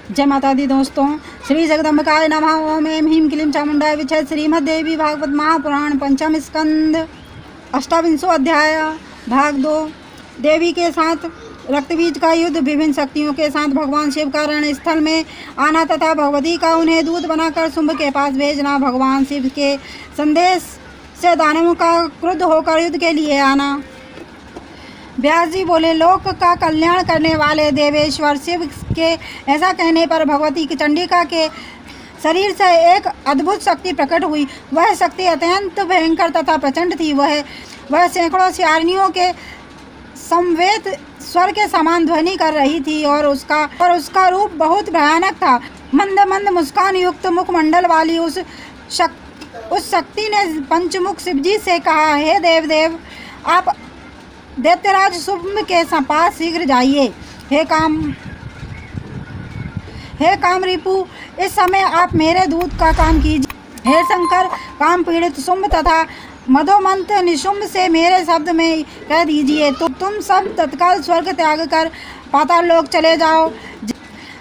जय माता दी दोस्तों। श्री जगदम्बिकाय नमः। ओम ऐं ह्रीं क्लीं चामुण्डाय विचय। श्रीमद् देवी भागवत महापुराण पंचम स्कंद अष्टाविंशो अध्याय भाग 2। देवी के साथ रक्तबीज का युद्ध। विभिन्न शक्तियों के साथ भगवान शिव का रण स्थल में आना तथा भगवती का उन्हें दूत बनाकर शुंभ के पास भेजना। भगवान शिव के संदेश से दानवों का क्रुद्ध होकर युद्ध के लिए आना। व्यास जी बोले, लोक का कल्याण करने वाले देवेश्वर शिव के ऐसा कहने पर भगवती की चंडिका के शरीर से एक अद्भुत शक्ति प्रकट हुई। वह शक्ति अत्यंत भयंकर तथा प्रचंड थी। वह सैकड़ों सियारनियों के समवेत स्वर के समान ध्वनि कर रही थी और उसका रूप बहुत भयानक था। मंद मंद मुस्कान युक्त मुखमंडल वाली उस शक्ति ने पंचमुख शिवजी से कहा, हे देवदेव, आप दैत्यराज शुंभ के पास शीघ्र जाइए। हे काम रिपु, इस समय आप मेरे दूत का काम कीजिए। हे शंकर, काम पीड़ित शुंभ तथा मधोमंथ निशुंभ से मेरे शब्द में कह दीजिए तो तुम सब तत्काल स्वर्ग त्याग कर पाताल लोक चले जाओ,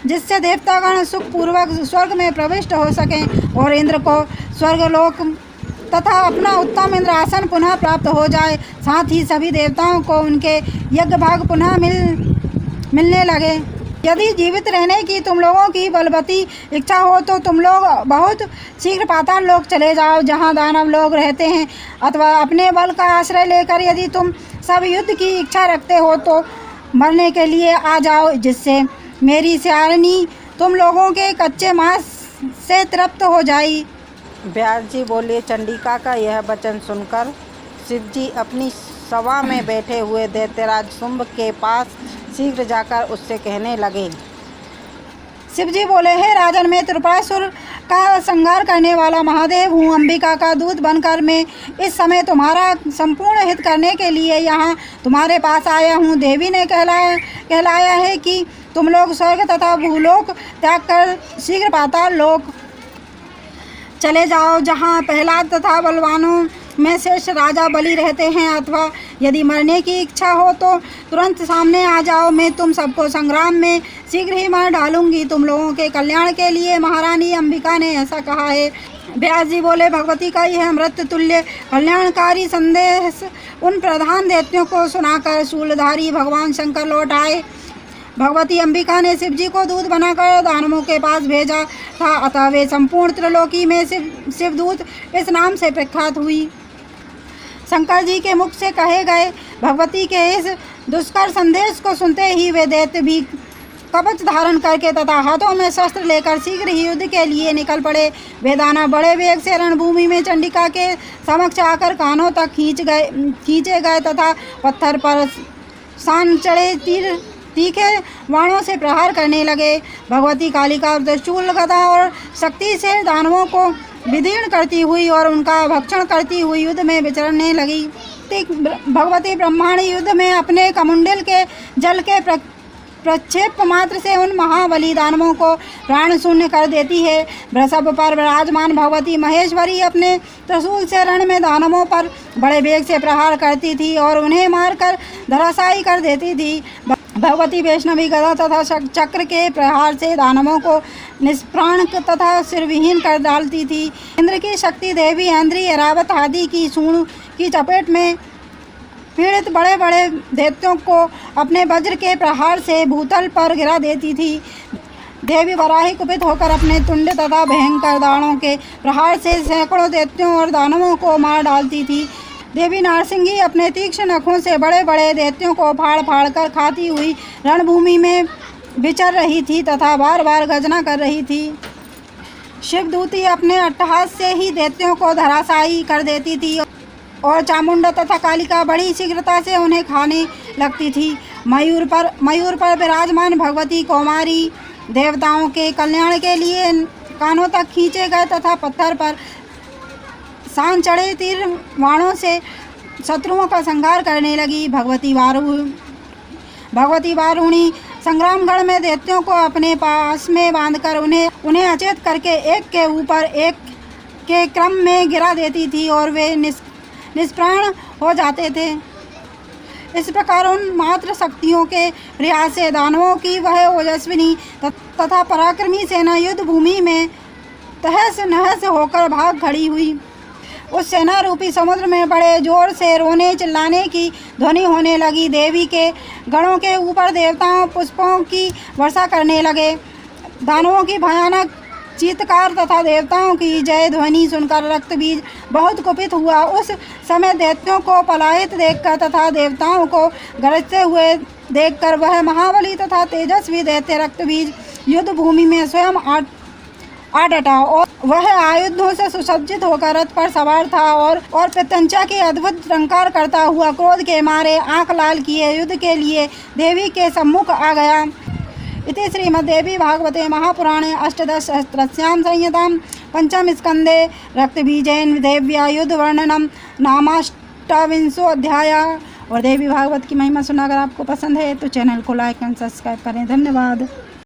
जिससे देवतागण सुखपूर्वक स्वर्ग में प्रविष्ट हो सकें और इंद्र को स्वर्गलोक तथा अपना उत्तम इंद्रासन पुनः प्राप्त हो जाए। साथ ही सभी देवताओं को उनके यज्ञ भाग पुनः मिलने लगे। यदि जीवित रहने की तुम लोगों की बलवती इच्छा हो तो तुम लोग बहुत शीघ्र पाताल लोक चले जाओ, जहां दानव लोग रहते हैं, अथवा अपने बल का आश्रय लेकर यदि तुम सब युद्ध की इच्छा रखते हो तो मरने के लिए आ जाओ, जिससे मेरी सियारनी तुम लोगों के कच्चे मांस से तृप्त हो जाए। व्यास जी बोले, चंडिका का यह वचन सुनकर शिवजी अपनी सभा में बैठे हुए दैत्यराज शुंभ के पास शीघ्र जाकर उससे कहने लगे। शिवजी बोले, हे राजन, मैं त्रिपुरासुर का संहार करने वाला महादेव हूँ। अंबिका का दूत बनकर मैं इस समय तुम्हारा संपूर्ण हित करने के लिए यहाँ तुम्हारे पास आया हूँ। देवी ने कहलाया है कि तुम लोग स्वर्ग तथा भूलोक त्याग कर शीघ्र पाताल लोक चले जाओ, जहाँ प्रहलाद तथा बलवानों में श्रेष्ठ राजा बलि रहते हैं। अथवा यदि मरने की इच्छा हो तो तुरंत सामने आ जाओ, मैं तुम सबको संग्राम में शीघ्र ही मार डालूंगी। तुम लोगों के कल्याण के लिए महारानी अंबिका ने ऐसा कहा है। व्यास जी बोले, भगवती का यह अमृत तुल्य कल्याणकारी संदेश उन प्रधान दैत्यों को सुनाकर शूलधारी भगवान शंकर लौट आए। भगवती अंबिका ने शिवजी को दूत बनाकर दानवों के पास भेजा था, अतः वे संपूर्ण त्रिलोकी में शिवदूत इस नाम से प्रख्यात हुई। शंकर जी के मुख से कहे गए भगवती के इस दुष्कर संदेश को सुनते ही वे दैत्य भी कवच धारण करके तथा हाथों में शस्त्र लेकर शीघ्र ही युद्ध के लिए निकल पड़े। वे दानव बड़े वेग से रणभूमि में चंडिका के समक्ष आकर कानों तक खींचे गए तथा पत्थर पर सान चढ़े तीखे बाणों से प्रहार करने लगे। भगवती कालिका त्रिशूल गदा और शक्ति से दानवों को विदीर्ण करती हुई और उनका भक्षण करती हुई युद्ध में विचरने लगी। भगवती ब्रह्मांडी युद्ध में अपने कमंडल के जल के प्रक्षेप मात्र से उन महाबली दानवों को प्राण शून्य कर देती है। वृषभ पर विराजमान भगवती महेश्वरी अपने त्रिशूल से रण में दानवों पर बड़े वेग से प्रहार करती थी और उन्हें मारकर धराशायी कर देती थी। भगवती वैष्णवी गदा तथा चक्र के प्रहार से दानवों को निष्प्राण तथा सिरविहीन कर डालती थी। इंद्र की शक्ति देवी इंद्री, ऐरावत आदि की सूंड की चपेट में पीड़ित बड़े बड़े दैत्यों को अपने वज्र के प्रहार से भूतल पर गिरा देती थी। देवी वराही कुपित होकर अपने तुंड तथा भयंकर दाढ़ों के प्रहार से सैकड़ों दैत्यों और दानवों को मार डालती थी। देवी नारसिंगी अपने तीक्ष्ण नखों से बड़े बड़े दैत्यों को फाड़ फाड़ कर खाती हुई रणभूमि में विचर रही थी तथा बार बार गर्जना कर रही थी। शिवदूती अपने अट्टहास से ही दैत्यों को धराशायी कर देती थी और चामुंडा तथा कालिका बड़ी शीघ्रता से उन्हें खाने लगती थी। मयूर पर विराजमान भगवती कौमारी देवताओं के कल्याण के लिए कानों तक खींचे गए तथा पत्थर पर सान चढ़े तीर बाणों से शत्रुओं का संहार करने लगी। भगवती वारुणी संग्रामगढ़ में दैत्यों को अपने पास में बांधकर उन्हें अचेत करके एक के ऊपर एक के क्रम में गिरा देती थी और वे निष्प्राण हो जाते थे। इस प्रकार उन मात्र शक्तियों के प्रयास से दानवों की वह ओजस्विनी तथा पराक्रमी सेना युद्ध भूमि में तहस नहस होकर भाग खड़ी हुई। उस सेना रूपी समुद्र में बड़े जोर से रोने चिल्लाने की ध्वनि होने लगी। देवी के गणों के ऊपर देवताओं पुष्पों की वर्षा करने लगे। दानवों की भयानक चीत्कार तथा देवताओं की जय ध्वनि सुनकर रक्तबीज बहुत कुपित हुआ। उस समय दैत्यों को पलायित देखकर तथा देवताओं को गरजते हुए देखकर वह महाबली तथा तेजस्वी दैत्य रक्तबीज युद्ध भूमि में स्वयं आ डटा और वह आयुधों से सुसज्जित होकर रथ पर सवार था और प्रत्यंचा के अद्भुत टंकार करता हुआ क्रोध के मारे आंख लाल किए युद्ध के लिए देवी के सम्मुख आ गया। इति श्रीमद्देवी भागवते महापुराणे अष्टादशसहस्रस्यां संहितां पंचम स्कंदे रक्तबीजेन देव्या युद्ध वर्णनम नामाष्टाविंशो अध्याय। और देवी भागवत की महिमा सुना अगर आपको पसंद है तो चैनल को लाइक एंड सब्सक्राइब करें। धन्यवाद।